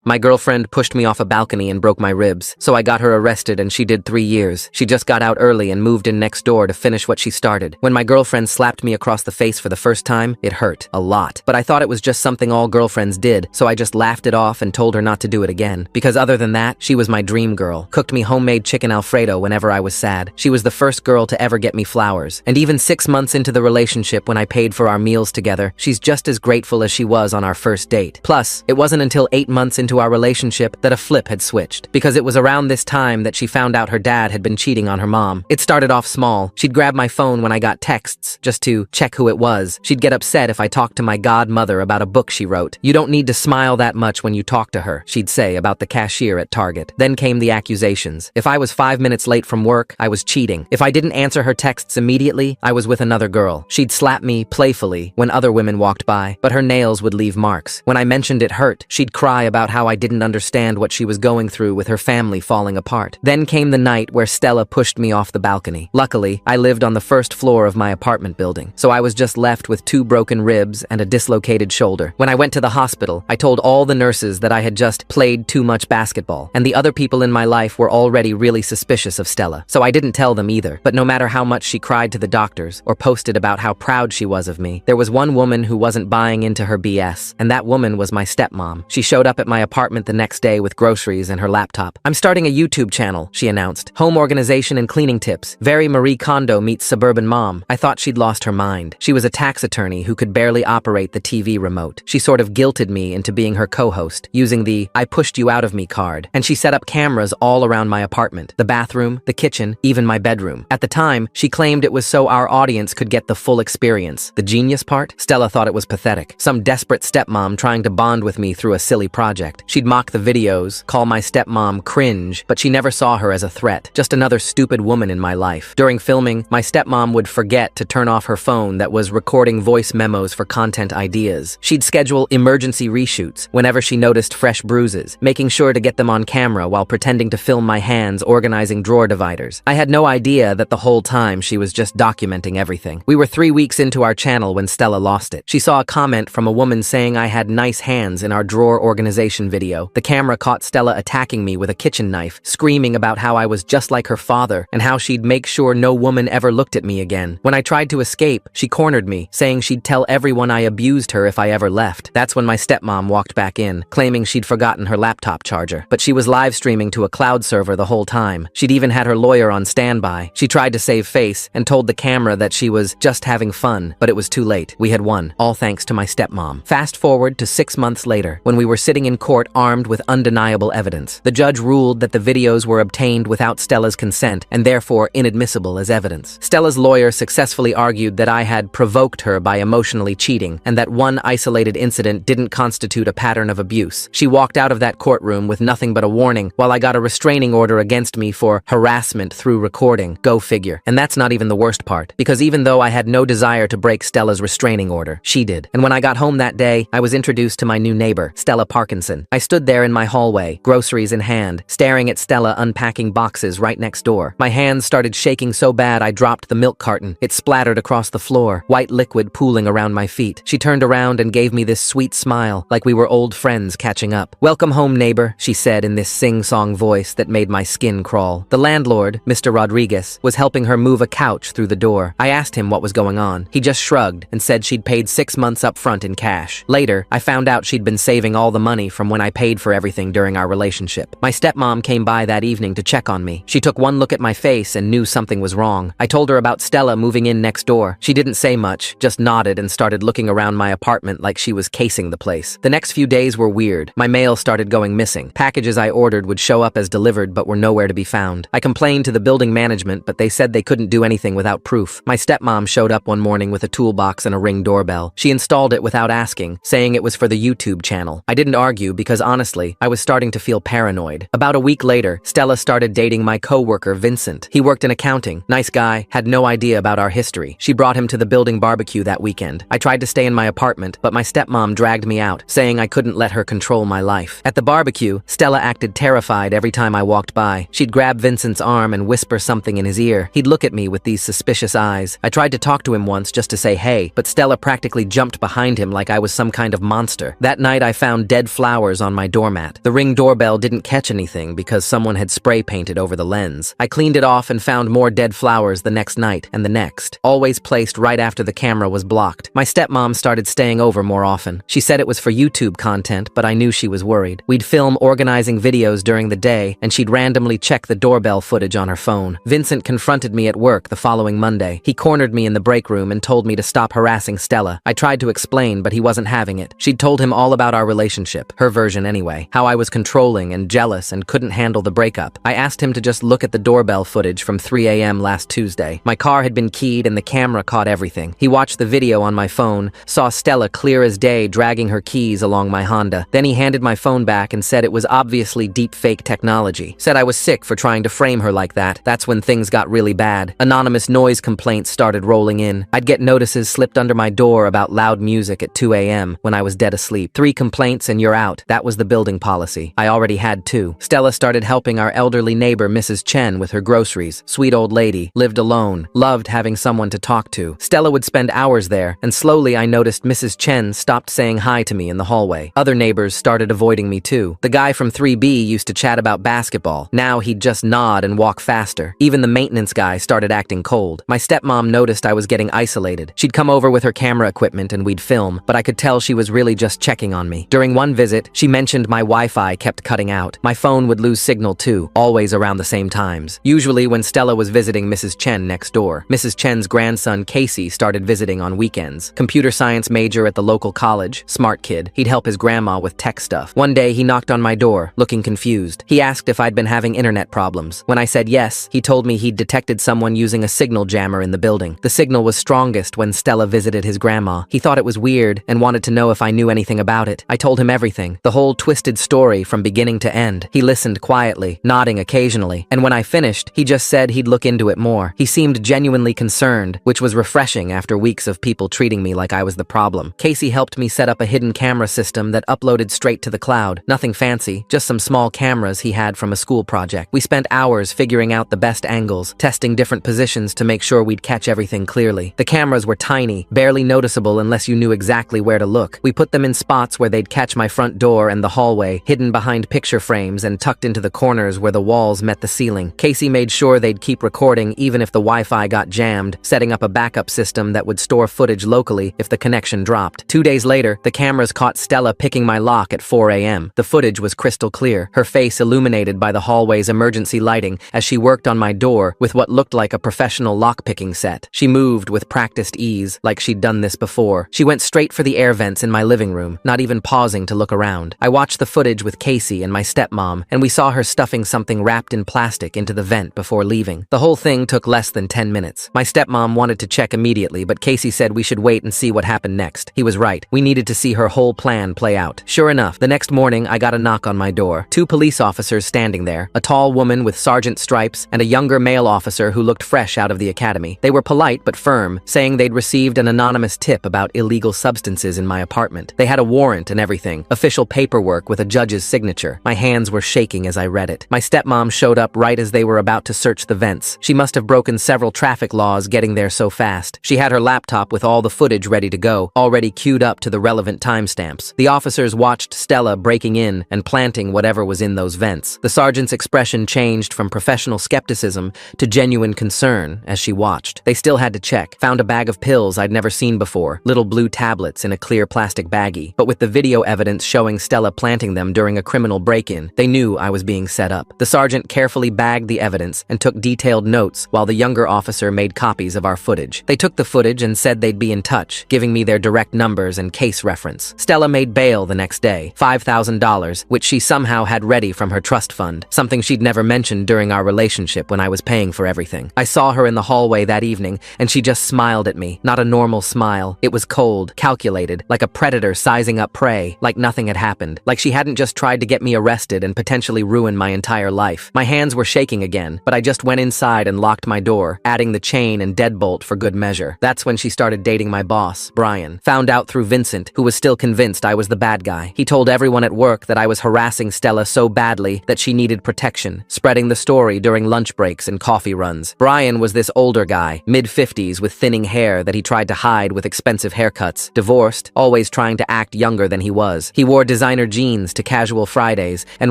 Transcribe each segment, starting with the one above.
My girlfriend pushed me off a balcony and broke my ribs, so I got her arrested and she did 3 years. She just got out early and moved in next door to finish what she started. When my girlfriend slapped me across the face for the first time, it hurt. A lot. But I thought it was just something all girlfriends did, so I just laughed it off and told her not to do it again. Because other than that, she was my dream girl. Cooked me homemade chicken Alfredo whenever I was sad. She was the first girl to ever get me flowers. And even 6 months into the relationship when I paid for our meals together, she's just as grateful as she was on our first date. Plus, it wasn't until 8 months into our relationship that a flip had switched, because it was around this time that she found out her dad had been cheating on her mom. It started off small. She'd grab my phone when I got texts just to check who it was. She'd get upset if I talked to my godmother about a book she wrote. "You don't need to smile that much when you talk to her," she'd say about the cashier at Target. Then came the accusations. If I was 5 minutes late from work, I was cheating. If I didn't answer her texts immediately, I was with another girl. She'd slap me playfully when other women walked by, but her nails would leave marks. When I mentioned it hurt, she'd cry about how I didn't understand what she was going through with her family falling apart. Then came the night where Stella pushed me off the balcony. Luckily, I lived on the first floor of my apartment building, so I was just left with 2 broken ribs and a dislocated shoulder. When I went to the hospital, I told all the nurses that I had just played too much basketball, and the other people in my life were already really suspicious of Stella, so I didn't tell them either. But no matter how much she cried to the doctors or posted about how proud she was of me, there was one woman who wasn't buying into her BS, and that woman was my stepmom. She showed up at my apartment the next day with groceries and her laptop. "I'm starting a YouTube channel," she announced. "Home organization and cleaning tips. Very Marie Kondo meets suburban mom." I thought she'd lost her mind. She was a tax attorney who could barely operate the TV remote. She sort of guilted me into being her co-host, using the "I pushed you out of me" card. And she set up cameras all around my apartment, the bathroom, the kitchen, even my bedroom. At the time, she claimed it was so our audience could get the full experience. The genius part? Stella thought it was pathetic. Some desperate stepmom trying to bond with me through a silly project. She'd mock the videos, call my stepmom cringe, but she never saw her as a threat, just another stupid woman in my life. During filming, my stepmom would forget to turn off her phone that was recording voice memos for content ideas. She'd schedule emergency reshoots whenever she noticed fresh bruises, making sure to get them on camera while pretending to film my hands organizing drawer dividers. I had no idea that the whole time she was just documenting everything. We were 3 weeks into our channel when Stella lost it. She saw a comment from a woman saying I had nice hands in our drawer organization video. The camera caught Stella attacking me with a kitchen knife, screaming about how I was just like her father and how she'd make sure no woman ever looked at me again. When I tried to escape, she cornered me, saying she'd tell everyone I abused her if I ever left. That's when my stepmom walked back in, claiming she'd forgotten her laptop charger. But she was live streaming to a cloud server the whole time. She'd even had her lawyer on standby. She tried to save face and told the camera that she was just having fun, but it was too late. We had won, all thanks to my stepmom. Fast forward to 6 months later, when we were sitting in court armed with undeniable evidence. The judge ruled that the videos were obtained without Stella's consent and therefore inadmissible as evidence. Stella's lawyer successfully argued that I had provoked her by emotionally cheating and that one isolated incident didn't constitute a pattern of abuse. She walked out of that courtroom with nothing but a warning, while I got a restraining order against me for harassment through recording. Go figure. And that's not even the worst part, because even though I had no desire to break Stella's restraining order, she did. And when I got home that day, I was introduced to my new neighbor, Stella Parkinson. I stood there in my hallway, groceries in hand, staring at Stella unpacking boxes right next door. My hands started shaking so bad I dropped the milk carton. It splattered across the floor, white liquid pooling around my feet. She turned around and gave me this sweet smile, like we were old friends catching up. "Welcome home, neighbor," she said in this sing-song voice that made my skin crawl. The landlord, Mr. Rodriguez, was helping her move a couch through the door. I asked him what was going on. He just shrugged and said she'd paid 6 months up front in cash. Later, I found out she'd been saving all the money from when I paid for everything during our relationship. My stepmom came by that evening to check on me. She took one look at my face and knew something was wrong. I told her about Stella moving in next door. She didn't say much, just nodded and started looking around my apartment like she was casing the place. The next few days were weird. My mail started going missing. Packages I ordered would show up as delivered but were nowhere to be found. I complained to the building management, but they said they couldn't do anything without proof. My stepmom showed up one morning with a toolbox and a Ring doorbell. She installed it without asking, saying it was for the YouTube channel. I didn't argue because honestly, I was starting to feel paranoid. About a week later, Stella started dating my co-worker, Vincent. He worked in accounting. Nice guy, had no idea about our history. She brought him to the building barbecue that weekend. I tried to stay in my apartment, but my stepmom dragged me out, saying I couldn't let her control my life. At the barbecue, Stella acted terrified every time I walked by. She'd grab Vincent's arm and whisper something in his ear. He'd look at me with these suspicious eyes. I tried to talk to him once just to say hey, but Stella practically jumped behind him like I was some kind of monster. That night I found dead flowers flowers on my doormat. The Ring doorbell didn't catch anything because someone had spray painted over the lens. I cleaned it off and found more dead flowers the next night and the next, always placed right after the camera was blocked. My stepmom started staying over more often. She said it was for YouTube content, but I knew she was worried. We'd film organizing videos during the day, and she'd randomly check the doorbell footage on her phone. Vincent confronted me at work the following Monday. He cornered me in the break room and told me to stop harassing Stella. I tried to explain, but he wasn't having it. She'd told him all about our relationship, her version anyway, how I was controlling and jealous and couldn't handle the breakup. I asked him to just look at the doorbell footage from 3 a.m. last Tuesday. My car had been keyed and the camera caught everything. He watched the video on my phone, saw Stella clear as day dragging her keys along my Honda. Then he handed my phone back and said it was obviously deep fake technology. Said I was sick for trying to frame her like that. That's when things got really bad. Anonymous noise complaints started rolling in. I'd get notices slipped under my door about loud music at 2 a.m. when I was dead asleep. 3 complaints and you're out. That was the building policy. I already had 2. Stella started helping our elderly neighbor Mrs. Chen with her groceries. Sweet old lady, lived alone, loved having someone to talk to. Stella would spend hours there, and slowly I noticed Mrs. Chen stopped saying hi to me in the hallway. Other neighbors started avoiding me too. The guy from 3B used to chat about basketball. Now he'd just nod and walk faster. Even the maintenance guy started acting cold. My stepmom noticed I was getting isolated. She'd come over with her camera equipment and we'd film, but I could tell she was really just checking on me. During one visit, she mentioned my Wi-Fi kept cutting out. My phone would lose signal too, always around the same times. Usually when Stella was visiting Mrs. Chen next door. Mrs. Chen's grandson Casey started visiting on weekends. Computer science major at the local college, smart kid. He'd help his grandma with tech stuff. One day he knocked on my door, looking confused. He asked if I'd been having internet problems. When I said yes, he told me he'd detected someone using a signal jammer in the building. The signal was strongest when Stella visited his grandma. He thought it was weird and wanted to know if I knew anything about it. I told him everything, the whole twisted story from beginning to end. He listened quietly, nodding occasionally, and when I finished, he just said he'd look into it more. He seemed genuinely concerned, which was refreshing after weeks of people treating me like I was the problem. Casey helped me set up a hidden camera system that uploaded straight to the cloud. Nothing fancy, just some small cameras he had from a school project. We spent hours figuring out the best angles, testing different positions to make sure we'd catch everything clearly. The cameras were tiny, barely noticeable unless you knew exactly where to look. We put them in spots where they'd catch my front door and the hallway, hidden behind picture frames and tucked into the corners where the walls met the ceiling. Casey made sure they'd keep recording even if the Wi-Fi got jammed, setting up a backup system that would store footage locally if the connection dropped. 2 days later, the cameras caught Stella picking my lock at 4 a.m. The footage was crystal clear, her face illuminated by the hallway's emergency lighting as she worked on my door with what looked like a professional lock-picking set. She moved with practiced ease, like she'd done this before. She went straight for the air vents in my living room, not even pausing to look around. I watched the footage with Casey and my stepmom, and we saw her stuffing something wrapped in plastic into the vent before leaving. The whole thing took less than 10 minutes. My stepmom wanted to check immediately, but Casey said we should wait and see what happened next. He was right. We needed to see her whole plan play out. Sure enough, the next morning I got a knock on my door. 2 police officers standing there, a tall woman with sergeant stripes and a younger male officer who looked fresh out of the academy. They were polite but firm, saying they'd received an anonymous tip about illegal substances in my apartment. They had a warrant and everything, official paperwork with a judge's signature. My hands were shaking as I read it. My stepmom showed up right as they were about to search the vents. She must have broken several traffic laws getting there so fast. She had her laptop with all the footage ready to go, already queued up to the relevant timestamps. The officers watched Stella breaking in and planting whatever was in those vents. The sergeant's expression changed from professional skepticism to genuine concern as she watched. They still had to check. Found a bag of pills I'd never seen before, little blue tablets in a clear plastic baggie. But with the video evidence showing Stella planting them during a criminal break-in, they knew I was being set up. The sergeant carefully bagged the evidence and took detailed notes while the younger officer made copies of our footage. They took the footage and said they'd be in touch, giving me their direct numbers and case reference. Stella made bail the next day, $5,000, which she somehow had ready from her trust fund, something she'd never mentioned during our relationship when I was paying for everything. I saw her in the hallway that evening, and she just smiled at me. Not a normal smile. It was cold, calculated, like a predator sizing up prey, like nothing had happened, like she hadn't just tried to get me arrested and potentially ruin my entire life. My hands were shaking again, but I just went inside and locked my door, adding the chain and deadbolt for good measure. That's when she started dating my boss, Brian. Found out through Vincent, who was still convinced I was the bad guy. He told everyone at work that I was harassing Stella so badly that she needed protection, spreading the story during lunch breaks and coffee runs. Brian was this older guy, mid-50s with thinning hair that he tried to hide with expensive haircuts, divorced, always trying to act younger than he was. He wore designer designer jeans to casual Fridays, and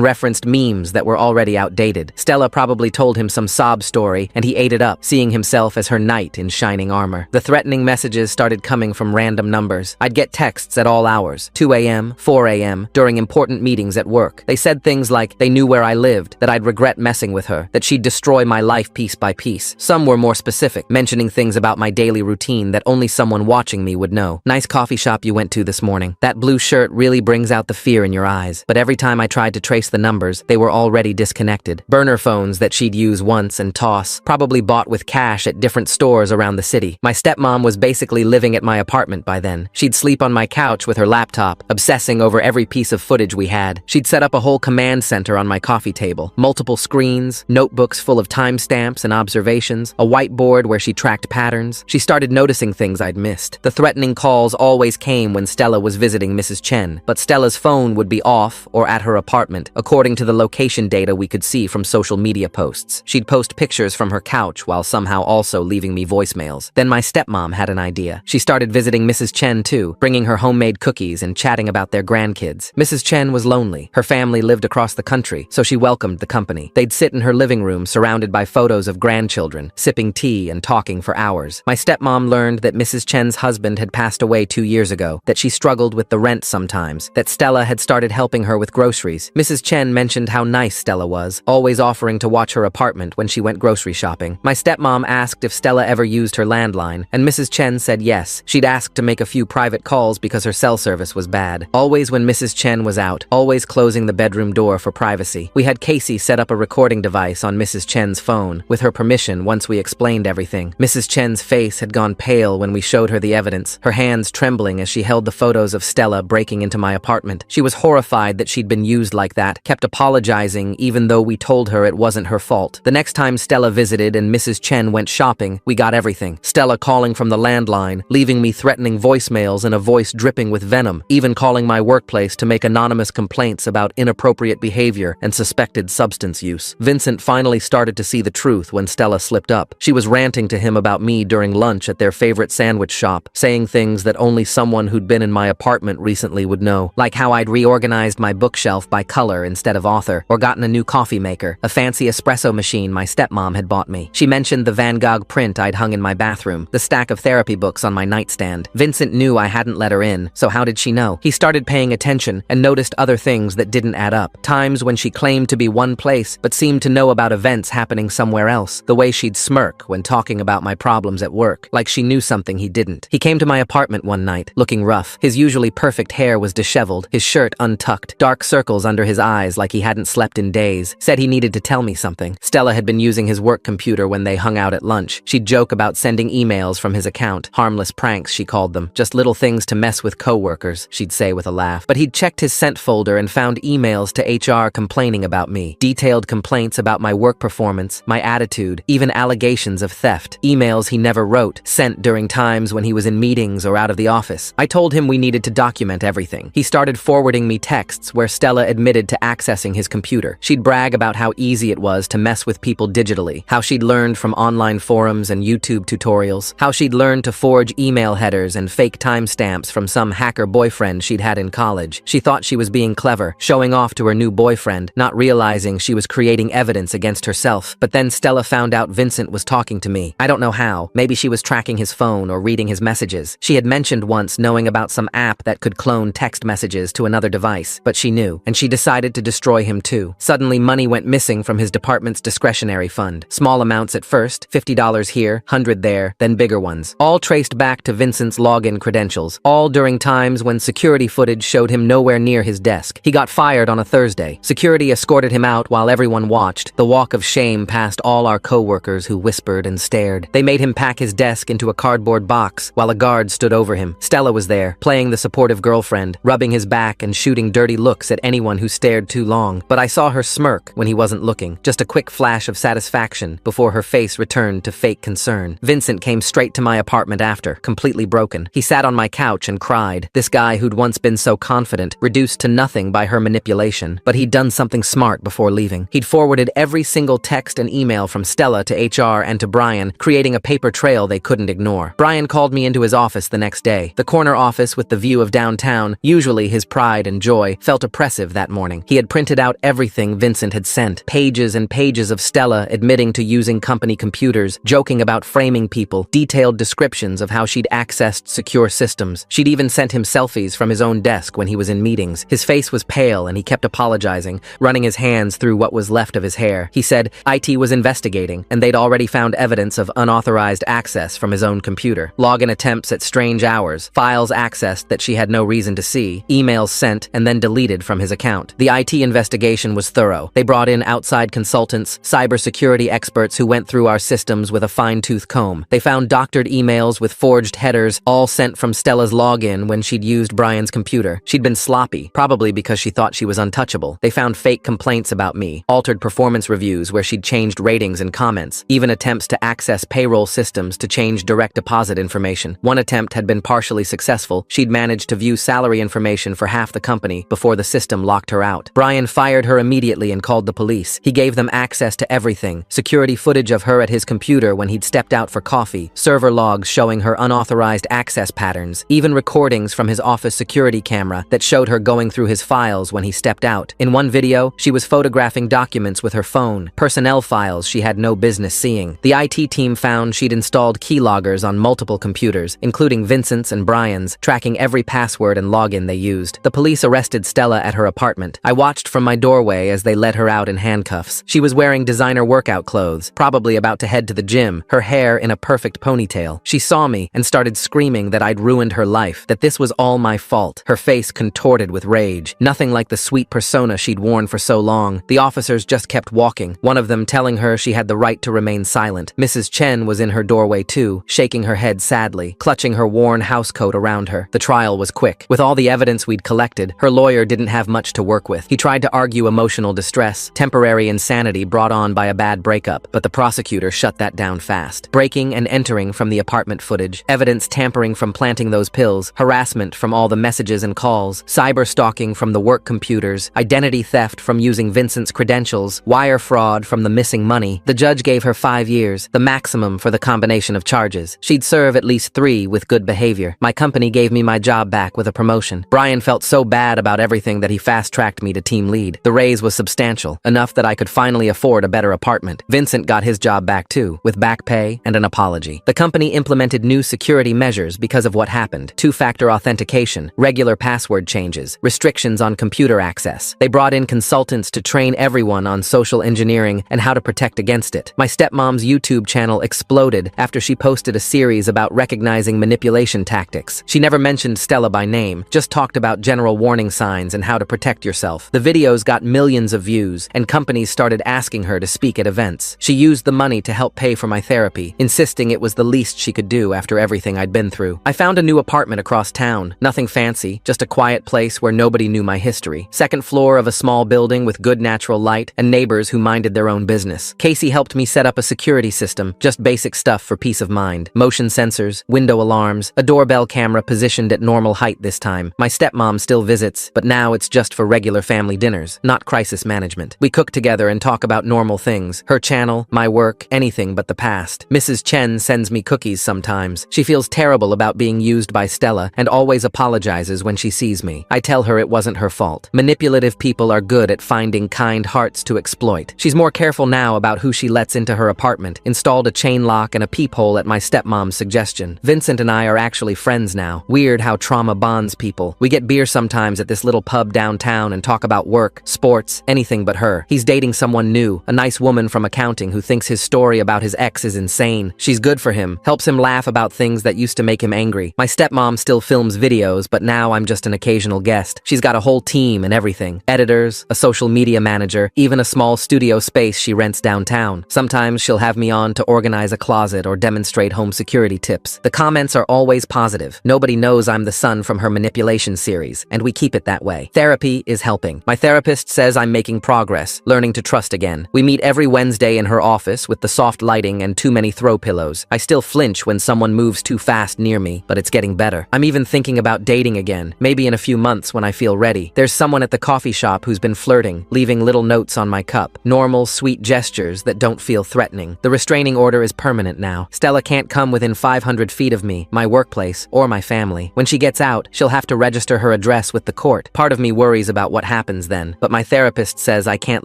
referenced memes that were already outdated. Stella probably told him some sob story, and he ate it up, seeing himself as her knight in shining armor. The threatening messages started coming from random numbers. I'd get texts at all hours, 2 a.m., 4 a.m., during important meetings at work. They said things like they knew where I lived, that I'd regret messing with her, that she'd destroy my life piece by piece. Some were more specific, mentioning things about my daily routine that only someone watching me would know. Nice coffee shop you went to this morning. That blue shirt really brings out the fear in your eyes. But every time I tried to trace the numbers, they were already disconnected. Burner phones that she'd use once and toss, probably bought with cash at different stores around the city. My stepmom was basically living at my apartment by then. She'd sleep on my couch with her laptop, obsessing over every piece of footage we had. She'd set up a whole command center on my coffee table. Multiple screens, notebooks full of timestamps and observations, a whiteboard where she tracked patterns. She started noticing things I'd missed. The threatening calls always came when Stella was visiting Mrs. Chen, but Stella's phone would be off or at her apartment, according to the location data we could see from social media posts. She'd post pictures from her couch while somehow also leaving me voicemails. Then my stepmom had an idea. She started visiting Mrs. Chen too, bringing her homemade cookies and chatting about their grandkids. Mrs. Chen was lonely. Her family lived across the country, so she welcomed the company. They'd sit in her living room surrounded by photos of grandchildren, sipping tea and talking for hours. My stepmom learned that Mrs. Chen's husband had passed away 2 years ago, that she struggled with the rent sometimes, that Stella had started helping her with groceries. Mrs. Chen mentioned how nice Stella was, always offering to watch her apartment when she went grocery shopping. My stepmom asked if Stella ever used her landline, and Mrs. Chen said yes. She'd asked to make a few private calls because her cell service was bad. Always when Mrs. Chen was out, always closing the bedroom door for privacy. We had Casey set up a recording device on Mrs. Chen's phone, with her permission once we explained everything. Mrs. Chen's face had gone pale when we showed her the evidence, her hands trembling as she held the photos of Stella breaking into my apartment. She was horrified that she'd been used like that, kept apologizing even though we told her it wasn't her fault. The next time Stella visited and Mrs. Chen went shopping, we got everything. Stella calling from the landline, leaving me threatening voicemails and a voice dripping with venom, even calling my workplace to make anonymous complaints about inappropriate behavior and suspected substance use. Vincent finally started to see the truth when Stella slipped up. She was ranting to him about me during lunch at their favorite sandwich shop, saying things that only someone who'd been in my apartment recently would know, like how I'd reorganized my bookshelf by color instead of author, or gotten a new coffee maker, a fancy espresso machine my stepmom had bought me. She mentioned the Van Gogh print I'd hung in my bathroom, the stack of therapy books on my nightstand. Vincent knew I hadn't let her in, so how did she know? He started paying attention and noticed other things that didn't add up. Times when she claimed to be one place, but seemed to know about events happening somewhere else. The way she'd smirk when talking about my problems at work, like she knew something he didn't. He came to my apartment one night, looking rough. His usually perfect hair was disheveled, his shirt untucked, dark circles under his eyes like he hadn't slept in days. Said he needed to tell me something. Stella had been using his work computer when they hung out at lunch. She'd joke about sending emails from his account. Harmless pranks, she called them. Just little things to mess with coworkers, she'd say with a laugh. But he'd checked his sent folder and found emails to HR complaining about me. Detailed complaints about my work performance, my attitude, even allegations of theft. Emails he never wrote, sent during times when he was in meetings or out of the office. I told him we needed to document everything. He started forwarding me texts where Stella admitted to accessing his computer. She'd brag about how easy it was to mess with people digitally, how she'd learned from online forums and YouTube tutorials, how she'd learned to forge email headers and fake timestamps from some hacker boyfriend she'd had in college. She thought she was being clever, showing off to her new boyfriend, not realizing she was creating evidence against herself. But then Stella found out Vincent was talking to me. I don't know how. Maybe she was tracking his phone or reading his messages. She had mentioned once knowing about some app that could clone text messages to another device, but she knew, and she decided to destroy him too. Suddenly, money went missing from his department's discretionary fund. Small amounts at first, $50 here, $100 there, then bigger ones. All traced back to Vincent's login credentials, all during times when security footage showed him nowhere near his desk. He got fired on a Thursday. Security escorted him out while everyone watched, the walk of shame past all our co-workers who whispered and stared. They made him pack his desk into a cardboard box while a guard stood over him. Stella was there, playing the supportive girlfriend, rubbing his back and shooting dirty looks at anyone who stared too long. But I saw her smirk when he wasn't looking, just a quick flash of satisfaction before her face returned to fake concern. Vincent came straight to my apartment after, completely broken. He sat on my couch and cried. This guy who'd once been so confident, reduced to nothing by her manipulation. But he'd done something smart before leaving. He'd forwarded every single text and email from Stella to HR and to Brian, creating a paper trail they couldn't ignore. Brian called me into his office the next day. The corner office with the view of downtown, usually his pride and joy, felt oppressive that morning. He had printed out everything Vincent had sent, pages and pages of Stella admitting to using company computers, joking about framing people, detailed descriptions of how she'd accessed secure systems. She'd even sent him selfies from his own desk when he was in meetings. His face was pale and he kept apologizing, running his hands through what was left of his hair. He said IT was investigating and they'd already found evidence of unauthorized access from his own computer. Login attempts at strange hours, files accessed that she had no reason to see, emails sent and then deleted from his account. The IT investigation was thorough. They brought in outside consultants, cybersecurity experts who went through our systems with a fine-tooth comb. They found doctored emails with forged headers, all sent from Stella's login when she'd used Brian's computer. She'd been sloppy, probably because she thought she was untouchable. They found fake complaints about me, altered performance reviews where she'd changed ratings and comments, even attempts to access payroll systems to change direct deposit information. One attempt had been partially successful. She'd managed to view salary information for half the company before the system locked her out. Brian fired her immediately and called the police. He gave them access to everything, security footage of her at his computer when he'd stepped out for coffee, server logs showing her unauthorized access patterns, even recordings from his office security camera that showed her going through his files when he stepped out. In one video, she was photographing documents with her phone, personnel files she had no business seeing. The IT team found she'd installed keyloggers on multiple computers, including Vincent's and Brian's, tracking every password and login they used. The police arrested Stella at her apartment. I watched from my doorway as they led her out in handcuffs. She was wearing designer workout clothes, probably about to head to the gym, her hair in a perfect ponytail. She saw me and started screaming that I'd ruined her life, that this was all my fault, her face contorted with rage. Nothing like the sweet persona she'd worn for so long. The officers just kept walking, one of them telling her she had the right to remain silent. Mrs. Chen was in her doorway too, shaking her head sadly, clutching her worn housecoat around her. The trial was quick. With all the evidence we'd collected, her lawyer didn't have much to work with. He tried to argue emotional distress, temporary insanity brought on by a bad breakup, but the prosecutor shut that down fast. Breaking and entering from the apartment footage, evidence tampering from planting those pills, harassment from all the messages and calls, cyber stalking from the work computers, identity theft from using Vincent's credentials, wire fraud from the missing money. The judge gave her 5 years, the maximum for the combination of charges. She'd serve at least 3 with good behavior. My company gave me my job back with a promotion. Brian felt so bad about everything that he fast-tracked me to team lead. The raise was substantial, enough that I could finally afford a better apartment. Vincent got his job back too, with back pay and an apology. The company implemented new security measures because of what happened. 2-factor authentication, regular password changes, restrictions on computer access. They brought in consultants to train everyone on social engineering and how to protect against it. My stepmom's YouTube channel exploded after she posted a series about recognizing manipulation tactics. She never mentioned Stella by name, just talked about general warning signs and how to protect yourself. The videos got millions of views, and companies started asking her to speak at events. She used the money to help pay for my therapy, insisting it was the least she could do after everything I'd been through. I found a new apartment across town. Nothing fancy, just a quiet place where nobody knew my history. Second floor of a small building with good natural light and neighbors who minded their own business. Casey helped me set up a security system, just basic stuff for peace of mind. Motion sensors, window alarms, a doorbell camera positioned at normal height this time. My stepmom still visits, but now it's just for regular family dinners, not crisis management. We cook together and talk about normal things. Her channel, my work, anything but the past. Mrs. Chen sends me cookies sometimes. She feels terrible about being used by Stella and always apologizes when she sees me. I tell her it wasn't her fault. Manipulative people are good at finding kind hearts to exploit. She's more careful now about who she lets into her apartment, installed a chain lock and a peephole at my stepmom's suggestion. Vincent and I are actually friends now. Weird how trauma bonds people. We get beer sometimes at this little pub downtown and talk about work, sports, anything but her. He's dating someone new, a nice woman from accounting who thinks his story about his ex is insane. She's good for him, helps him laugh about things that used to make him angry. My stepmom still films videos, but now I'm just an occasional guest. She's got a whole team and everything. Editors, a social media manager, even a small studio space she rents downtown. Sometimes she'll have me on to organize a closet or demonstrate home security tips. The comments are always positive. Nobody knows I'm the son from her manipulation series, and we keep it that way. Therapy is helping. My therapist says I'm making progress, learning to trust again. We meet every Wednesday in her office with the soft lighting and too many throw pillows. I still flinch when someone moves too fast near me, but it's getting better. I'm even thinking about dating again, maybe in a few months when I feel ready. There's someone at the coffee shop who's been flirting, leaving little notes on my cup. Normal, sweet gestures that don't feel threatening. The restraining order is permanent now. Stella can't come within 500 feet of me, my workplace, or my family. When she gets out, she'll have to register her address address with the court. Part of me worries about what happens then, but my therapist says I can't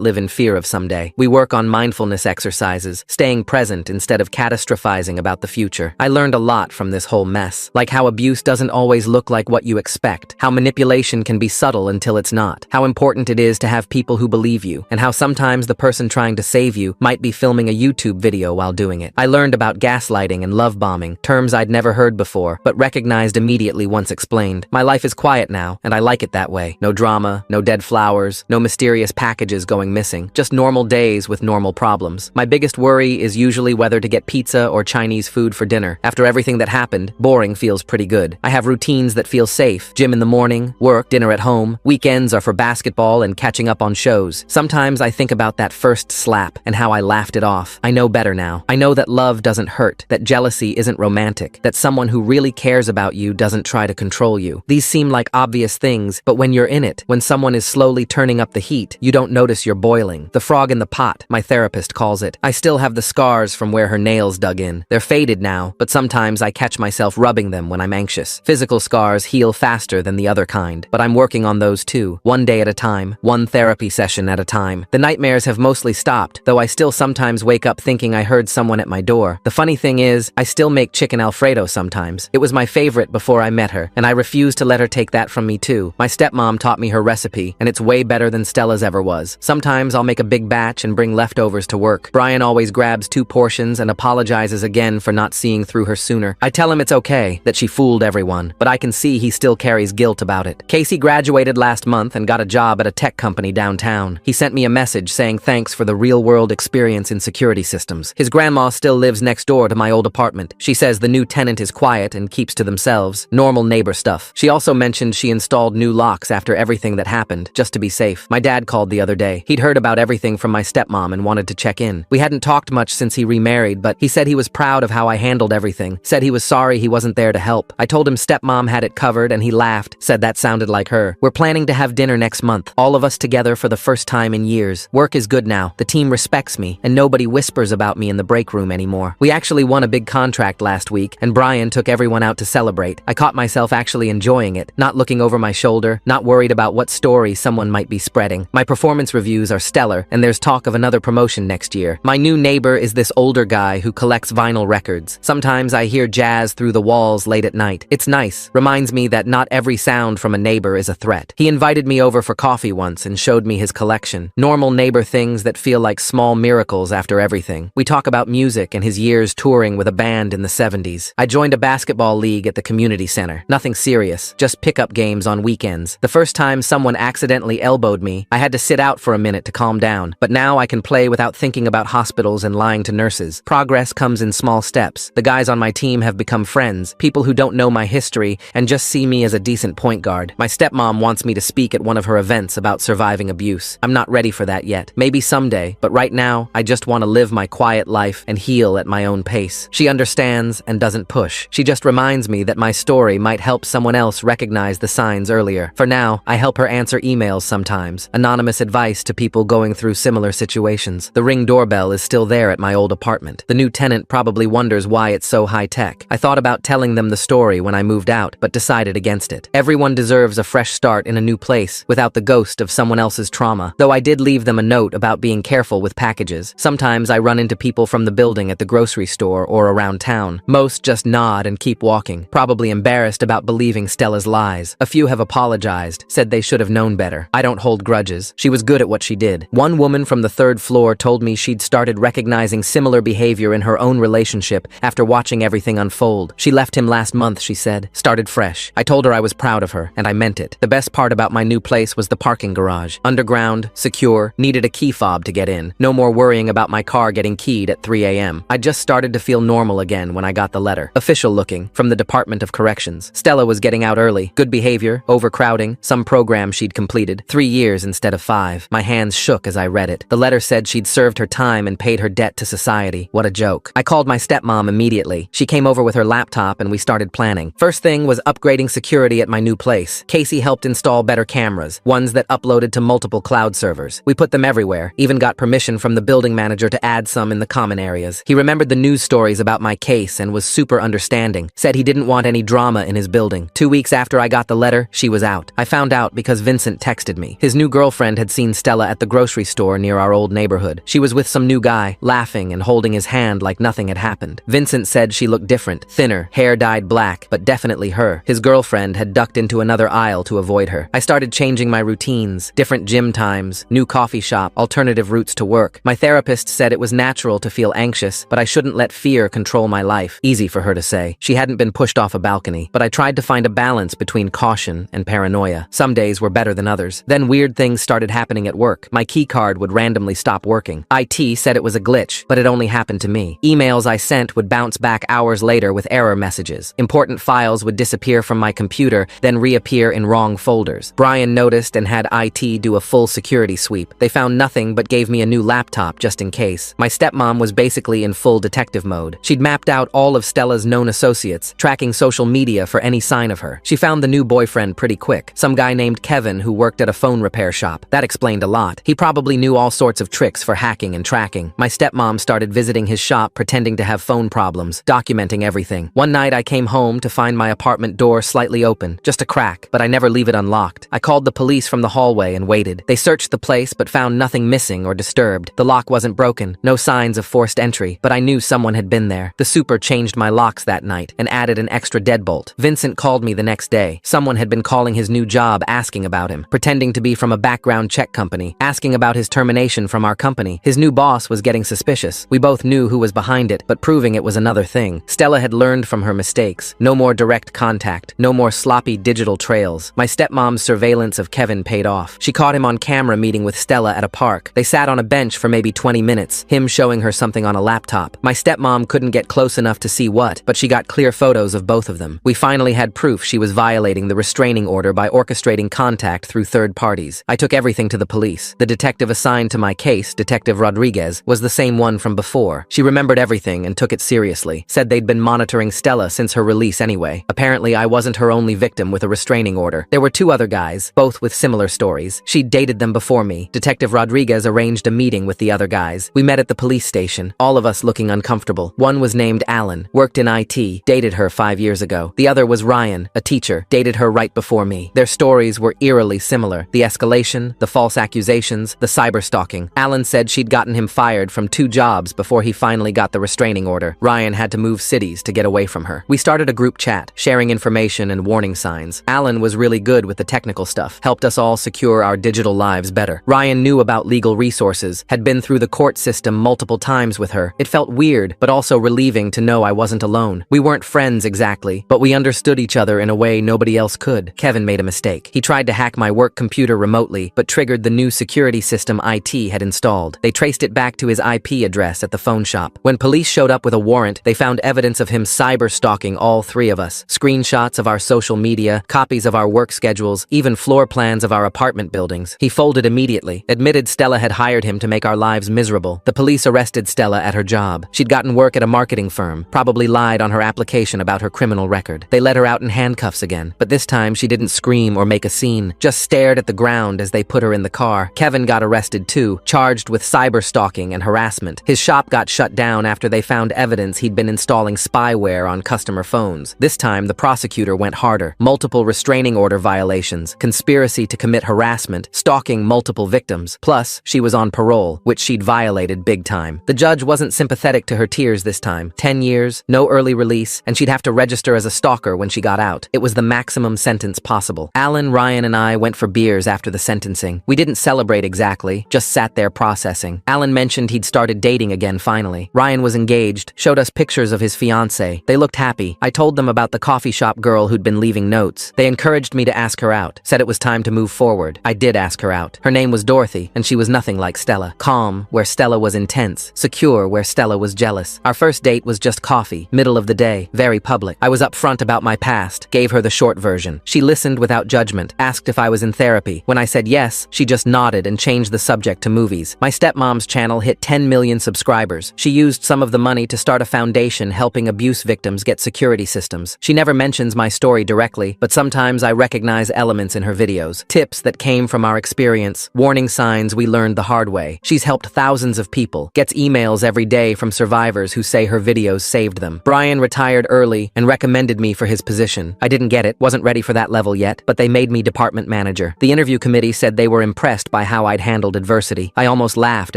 live in fear of someday. We work on mindfulness exercises, staying present instead of catastrophizing about the future. I learned a lot from this whole mess, like how abuse doesn't always look like what you expect, how manipulation can be subtle until it's not, how important it is to have people who believe you, and how sometimes the person trying to save you might be filming a YouTube video while doing it. I learned about gaslighting and love bombing, terms I'd never heard before, but recognized immediately once explained. My life is quiet now, and I like it that way. No drama, no dead flowers, no mysterious packages going missing, just normal days with normal problems. My biggest worry is usually whether to get pizza or Chinese food for dinner. After everything that happened, boring feels pretty good. I have routines that feel safe. Gym in the morning, work, dinner at home. Weekends are for basketball and catching up on shows. Sometimes I think about that first slap and how I laughed it off. I know better now. I know that love doesn't hurt, that jealousy isn't romantic, that someone who really cares about you doesn't try to control you. These seem like obvious things, but when you're in it, when someone is slowly turning up the heat, you don't notice you're boiling. The frog in the pot, my therapist calls it. I still have the scars from where her nails dug in. They're faded now, but sometimes I catch myself rubbing them when I'm anxious. Physical scars heal faster than the other kind, but I'm working on those too, one day at a time, one therapy session at a time. The nightmares have mostly stopped, though I still sometimes wake up thinking I heard someone at my door. The funny thing is, I still make chicken Alfredo sometimes. It was my favorite before I met her, and I refuse to let her take that from me too. My stepmom taught me her recipe, and it's way better than Stella's ever was. Sometimes I'll make a big batch and bring leftovers to work. Brian always grabs 2 portions and apologizes again for not seeing through her sooner. I tell him it's okay, that she fooled everyone, but I can see he still carries guilt about it. Casey graduated last month and got a job at a tech company downtown. He sent me a message saying thanks for the real-world experience in security systems. His grandma still lives next door to my old apartment. She says the new tenant is quiet and keeps to themselves. Normal neighbor stuff. She also mentioned she installed new locks after everything that happened, just to be safe. My dad called the other day. He'd heard about everything from my stepmom and wanted to check in. We hadn't talked much since he remarried, but he said he was proud of how I handled everything. Said he was sorry he wasn't there to help. I told him stepmom had it covered and he laughed, said that sounded like her. We're planning to have dinner next month, all of us together for the first time in years. Work is good now. The team respects me, and nobody whispers about me in the break room anymore. We actually won a big contract last week, and Brian took everyone out to celebrate. I caught myself actually enjoying it, not looking over my shoulder, not worried about what story someone might be spreading. My performance reviews are stellar, and there's talk of another promotion next year. My new neighbor is this older guy who collects vinyl records. Sometimes I hear jazz through the walls late at night. It's nice. Reminds me that not every sound from a neighbor is a threat. He invited me over for coffee once and showed me his collection. Normal neighbor things that feel like small miracles after everything. We talk about music and his years touring with a band in the 70s. I joined a basketball league at the community center. Nothing serious, just pickup games on weekends. The first time someone accidentally elbowed me, I had to sit out for a minute to calm down. But now I can play without thinking about hospitals and lying to nurses. Progress comes in small steps. The guys on my team have become friends, people who don't know my history and just see me as a decent point guard. My stepmom wants me to speak at one of her events about surviving abuse. I'm not ready for that yet. Maybe someday, but right now, I just want to live my quiet life and heal at my own pace. She understands and doesn't push. She just reminds me that my story might help someone else recognize the signs earlier. For now, I help her answer emails sometimes. Anonymous advice to people going through similar situations. The Ring doorbell is still there at my old apartment. The new tenant probably wonders why it's so high-tech. I thought about telling them the story when I moved out, but decided against it. Everyone deserves a fresh start in a new place, without the ghost of someone else's trauma. Though I did leave them a note about being careful with packages. Sometimes I run into people from the building at the grocery store or around town. Most just nod and keep walking, probably embarrassed about believing Stella's lies. A few have apologized, said they should have known better. I don't hold grudges. She was good at what she did. One woman from the 3rd floor told me she'd started recognizing similar behavior in her own relationship after watching everything unfold. She left him last month, she said. Started fresh. I told her I was proud of her, and I meant it. The best part about my new place was the parking garage. Underground, secure, needed a key fob to get in. No more worrying about my car getting keyed at 3 a.m. I just started to feel normal again when I got the letter. Official looking, from the Department of Corrections. Stella was getting out early. Good behavior, overcrowding, some program she'd completed. 3 years instead of 5. My hands shook as I read it. The letter said she'd served her time and paid her debt to society. What a joke. I called my stepmom immediately. She came over with her laptop and we started planning. First thing was upgrading security at my new place. Casey helped install better cameras, ones that uploaded to multiple cloud servers. We put them everywhere, even got permission from the building manager to add some in the common areas. He remembered the news stories about my case and was super understanding. Said he didn't want any drama in his building. 2 weeks after I got the letter, she was out. I found out because Vincent texted me. His new girlfriend had seen Stella at the grocery store near our old neighborhood. She was with some new guy, laughing and holding his hand like nothing had happened. Vincent said she looked different, thinner, hair dyed black, but definitely her. His girlfriend had ducked into another aisle to avoid her. I started changing my routines, different gym times, new coffee shop, alternative routes to work. My therapist said it was natural to feel anxious, but I shouldn't let fear control my life. Easy for her to say. She hadn't been pushed off a balcony, but I tried to find a balance between caution and paranoia. Some days were better than others. Then weird things started happening at work. My key card would randomly stop working. IT said it was a glitch, but it only happened to me. Emails I sent would bounce back hours later with error messages. Important files would disappear from my computer, then reappear in wrong folders. Brian noticed and had IT do a full security sweep. They found nothing but gave me a new laptop just in case. My stepmom was basically in full detective mode. She'd mapped out all of Stella's known associates, tracking social media for any sign of her. She found the new boyfriend pretty quick. Some guy named Kevin who worked at a phone repair shop. That explained a lot. He probably knew all sorts of tricks for hacking and tracking. My stepmom started visiting his shop pretending to have phone problems, documenting everything. One night I came home to find my apartment door slightly open, just a crack, but I never leave it unlocked. I called the police from the hallway and waited. They searched the place but found nothing missing or disturbed. The lock wasn't broken, no signs of forced entry, but I knew someone had been there. The super changed my locks that night and added an extra deadbolt. Vincent called me the next day. Someone had been calling his new job asking about him, pretending to be from a background check company, asking about his termination from our company. His new boss was getting suspicious. We both knew who was behind it, but proving it was another thing. Stella had learned from her mistakes. No more direct contact, no more sloppy digital trails. My stepmom's surveillance of Kevin paid off. She caught him on camera meeting with Stella at a park. They sat on a bench for maybe 20 minutes, him showing her something on a laptop. My stepmom couldn't get close enough to see what, but she got clear photos of both of them. We finally had proof she was violating the restraining order by orchestrating contact through third parties. I took everything to the police. The detective assigned to my case, Detective Rodriguez, was the same one from before. She remembered everything and took it seriously. Said they'd been monitoring Stella since her release anyway. Apparently, I wasn't her only victim with a restraining order. There were two other guys, both with similar stories. She'd dated them before me. Detective Rodriguez arranged a meeting with the other guys. We met at the police station, all of us looking uncomfortable. One was named Alan, worked in IT, dated her 5 years ago. The other was Ryan, a teacher, dated her right before me. Their stories were eerily similar. The escalation, the false accusations, the cyberstalking. Alan said she'd gotten him fired from 2 jobs before he finally got the restraining order. Ryan had to move cities to get away from her. We started a group chat, sharing information and warning signs. Alan was really good with the technical stuff, helped us all secure our digital lives better. Ryan knew about legal resources, had been through the court system multiple times with her. It felt weird, but also relieving to know I wasn't alone. We weren't friends exactly, but we understood each other in a way nobody else could. Kevin made a mistake. He tried to hack my work computer remotely, but triggered the new security system IT had installed. They traced it back to his IP address at the phone shop. When police showed up with a warrant, they found evidence of him cyber-stalking all 3 of us. Screenshots of our social media, copies of our work schedules, even floor plans of our apartment buildings. He folded immediately, admitted Stella had hired him to make our lives miserable. The police arrested Stella at her job. She'd gotten work at a marketing firm, probably lied on her application about her criminal record. They let her out in handcuffs again, but this time she didn't scream or make a scene, just stared at the ground as they put her in the car. Kevin got arrested too, charged with cyber-stalking and harassment. His shop got shut down after they found evidence he'd been installing spyware on customer phones. This time, the prosecutor went harder. Multiple restraining order violations, conspiracy to commit harassment, stalking multiple victims. Plus, she was on parole, which she'd violated big time. The judge wasn't sympathetic to her tears this time. 10 years, no early release, and she'd have to register as a stalker when she got out. It was the maximum sentence possible. Alan, Ryan, and I went for beers after the sentencing. We didn't celebrate exactly, just sat there processing. Alan mentioned he'd started dating again finally. Ryan was engaged, showed us pictures of his fiancée. They looked happy. I told them about the coffee shop girl who'd been leaving notes. They encouraged me to ask her out, said it was time to move forward. I did ask her out. Her name was Dorothy, and she was nothing like Stella. Calm, where Stella was intense. Secure, where Stella was jealous. Our first date was just coffee, middle of the day, very public. I was upfront about my past, gave her the short version. She listened without judgment, asked if I was in therapy. When I said yes, she just nodded and changed the subject to movies. My stepmom's channel hit 10 million subscribers. She used some of the money to start a foundation helping abuse victims get security systems. She never mentions my story directly, but sometimes I recognize elements in her videos. Tips that came from our experience, warning signs we learned the hard way. She's helped thousands of people, gets emails every day from survivors who say her videos saved them. Brian retired early and recommended me for his position. I didn't get it, wasn't ready ready for that level yet, but they made me department manager. The interview committee said they were impressed by how I'd handled adversity. I almost laughed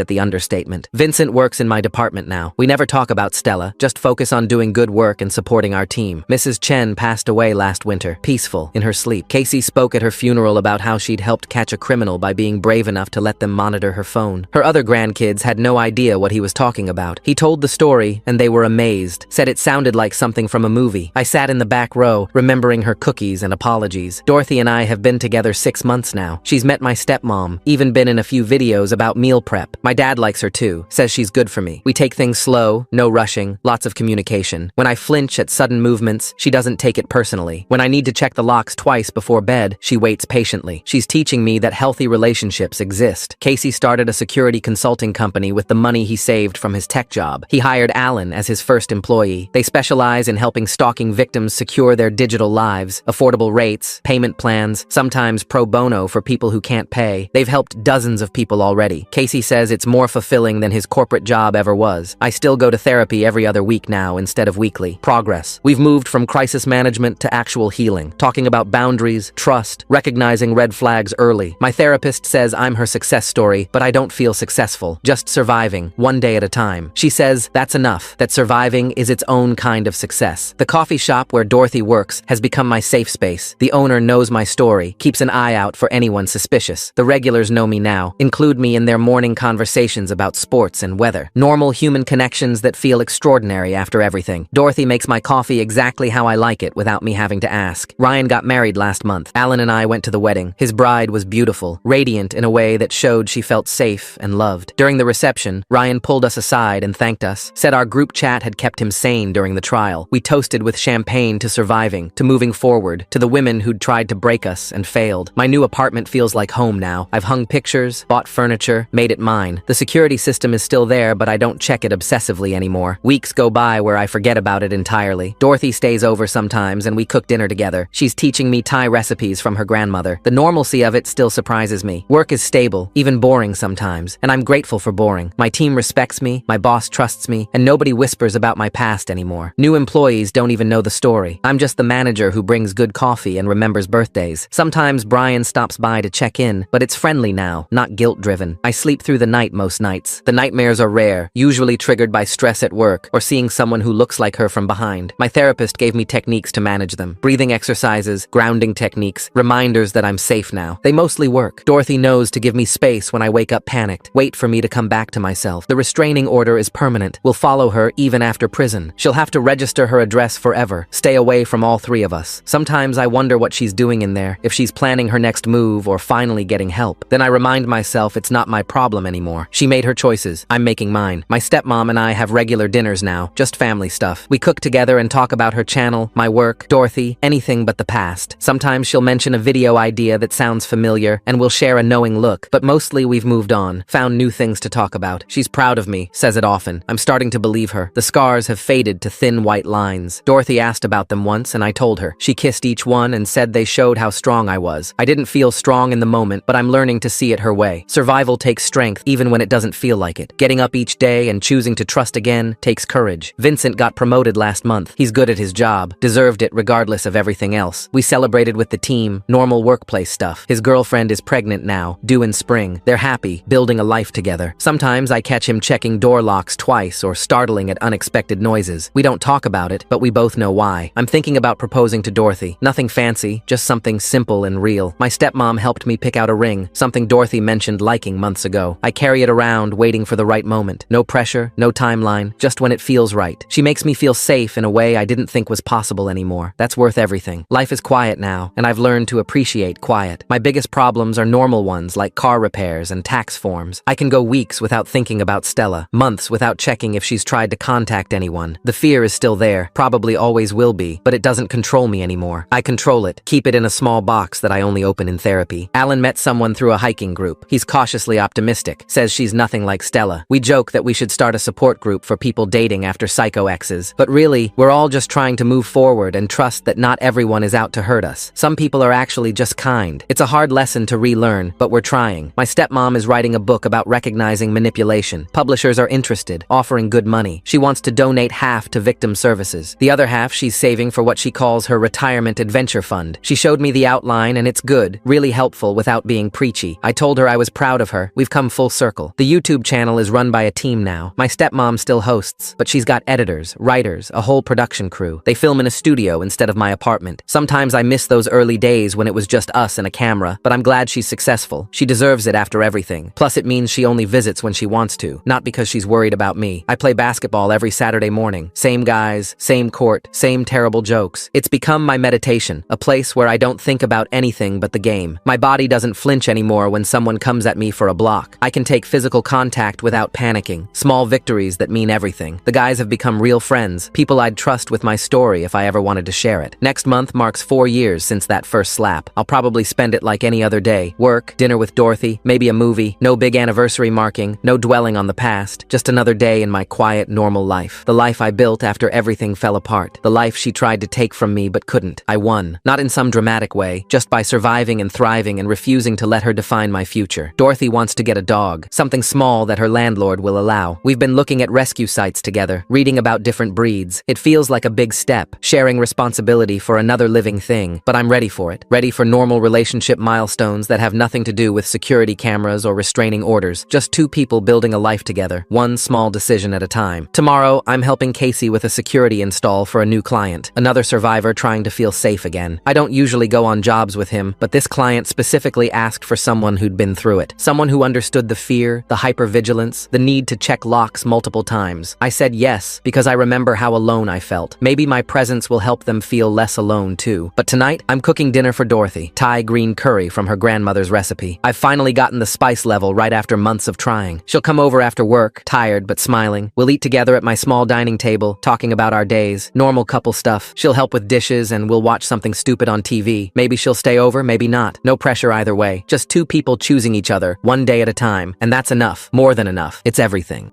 at the understatement. Vincent works in my department now. We never talk about Stella, just focus on doing good work and supporting our team. Mrs. Chen passed away last winter, peaceful, in her sleep. Casey spoke at her funeral about how she'd helped catch a criminal by being brave enough to let them monitor her phone. Her other grandkids had no idea what he was talking about. He told the story, and they were amazed, said it sounded like something from a movie. I sat in the back row, remembering her cookies and apologies. Dorothy and I have been together 6 months now. She's met my stepmom, even been in a few videos about meal prep. My dad likes her too, says she's good for me. We take things slow, no rushing, lots of communication. When I flinch at sudden movements, she doesn't take it personally. When I need to check the locks twice before bed, she waits patiently. She's teaching me that healthy relationships exist. Casey started a security consulting company with the money he saved from his tech job. He hired Alan as his first employee. They specialize in helping stalking victims secure their digital lives, affordable rates, payment plans, sometimes pro bono for people who can't pay. They've helped dozens of people already. Casey says it's more fulfilling than his corporate job ever was. I still go to therapy every other week now instead of weekly. Progress. We've moved from crisis management to actual healing, talking about boundaries, trust, recognizing red flags early. My therapist says I'm her success story, but I don't feel successful, just surviving, one day at a time. She says that's enough, that surviving is its own kind of success. The coffee shop where Dorothy works has become my safe space. The owner knows my story, keeps an eye out for anyone suspicious. The regulars know me now, include me in their morning conversations about sports and weather. Normal human connections that feel extraordinary after everything. Dorothy makes my coffee exactly how I like it without me having to ask. Ryan got married last month. Alan and I went to the wedding. His bride was beautiful, radiant in a way that showed she felt safe and loved. During the reception, Ryan pulled us aside and thanked us, said our group chat had kept him sane during the trial. We toasted with champagne to surviving, to moving forward, to the women who'd tried to break us and failed. My new apartment feels like home now. I've hung pictures, bought furniture, made it mine. The security system is still there, but I don't check it obsessively anymore. Weeks go by where I forget about it entirely. Dorothy stays over sometimes and we cook dinner together. She's teaching me Thai recipes from her grandmother. The normalcy of it still surprises me. Work is stable, even boring sometimes, and I'm grateful for boring. My team respects me, my boss trusts me, and nobody whispers about my past anymore. New employees don't even know the story. I'm just the manager who brings good coffee and remembers birthdays. Sometimes Brian stops by to check in, but it's friendly now, not guilt-driven. I sleep through the night most nights. The nightmares are rare, usually triggered by stress at work or seeing someone who looks like her from behind. My therapist gave me techniques to manage them. Breathing exercises, grounding techniques, reminders that I'm safe now. They mostly work. Dorothy knows to give me space when I wake up panicked, wait for me to come back to myself. The restraining order is permanent, will follow her even after prison. She'll have to register her address forever, stay away from all three of us. Sometimes I wonder what she's doing in there, if she's planning her next move or finally getting help. Then I remind myself it's not my problem anymore. She made her choices, I'm making mine. My stepmom and I have regular dinners now, just family stuff. We cook together and talk about her channel, my work, Dorothy, anything but the past. Sometimes she'll mention a video idea that sounds familiar, and we'll share a knowing look, but mostly we've moved on, found new things to talk about. She's proud of me, says it often. I'm starting to believe her. The scars have faded to thin white lines. Dorothy asked about them once, and I told her. She kissed each one and said they showed how strong I was. I didn't feel strong in the moment, but I'm learning to see it her way. Survival takes strength, even when it doesn't feel like it. Getting up each day and choosing to trust again takes courage. Vincent got promoted last month. He's good at his job, deserved it regardless of everything else. We celebrated with the team, normal workplace stuff. His girlfriend is pregnant now, due in spring. They're happy, building a life together. Sometimes I catch him checking door locks twice or startling at unexpected noises. We don't talk about it, but we both know why. I'm thinking about proposing to Dorothy. Nothing fancy, just something simple and real. My stepmom helped me pick out a ring, something Dorothy mentioned liking months ago. I carry it around, waiting for the right moment. No pressure, no timeline, just when it feels right. She makes me feel safe in a way I didn't think was possible anymore. That's worth everything. Life is quiet now, and I've learned to appreciate quiet. My biggest problems are normal ones like car repairs and tax forms. I can go weeks without thinking about Stella, months without checking if she's tried to contact anyone. The fear is still there, probably always will be, but it doesn't control me anymore. I control it, keep it in a small box that I only open in therapy. Alan met someone through a hiking group. He's cautiously optimistic, says she's nothing like Stella. We joke that we should start a support group for people dating after psycho exes, but really, we're all just trying to move forward and trust that not everyone is out to hurt us. Some people are actually just kind. It's a hard lesson to relearn, but we're trying. My stepmom is writing a book about recognizing manipulation. Publishers are interested, offering good money. She wants to donate half to victim services. The other half she's saving for what she calls her retirement advantage adventure fund. She showed me the outline and it's good, really helpful without being preachy. I told her I was proud of her. We've come full circle. The YouTube channel is run by a team now. My stepmom still hosts, but she's got editors, writers, a whole production crew. They film in a studio instead of my apartment. Sometimes I miss those early days when it was just us and a camera, but I'm glad she's successful. She deserves it after everything. Plus it means she only visits when she wants to, not because she's worried about me. I play basketball every Saturday morning. Same guys, same court, same terrible jokes. It's become my meditation, a place where I don't think about anything but the game. My body doesn't flinch anymore when someone comes at me for a block. I can take physical contact without panicking. Small victories that mean everything. The guys have become real friends, people I'd trust with my story if I ever wanted to share it. Next month marks 4 years since that first slap. I'll probably spend it like any other day. Work, dinner with Dorothy, maybe a movie, no big anniversary marking, no dwelling on the past, just another day in my quiet, normal life. The life I built after everything fell apart. The life she tried to take from me but couldn't. I won. Not in some dramatic way, just by surviving and thriving and refusing to let her define my future. Dorothy wants to get a dog, something small that her landlord will allow. We've been looking at rescue sites together, reading about different breeds. It feels like a big step, sharing responsibility for another living thing, but I'm ready for it. Ready for normal relationship milestones that have nothing to do with security cameras or restraining orders. Just two people building a life together, one small decision at a time. Tomorrow, I'm helping Casey with a security install for a new client, another survivor trying to feel safe again. I don't usually go on jobs with him, but this client specifically asked for someone who'd been through it. Someone who understood the fear, the hypervigilance, the need to check locks multiple times. I said yes, because I remember how alone I felt. Maybe my presence will help them feel less alone too. But tonight, I'm cooking dinner for Dorothy. Thai green curry from her grandmother's recipe. I've finally gotten the spice level right after months of trying. She'll come over after work, tired but smiling. We'll eat together at my small dining table, talking about our days, normal couple stuff. She'll help with dishes and we'll watch something stupid on TV. Maybe she'll stay over, maybe not. No pressure either way. Just two people choosing each other, one day at a time. And that's enough. More than enough. It's everything.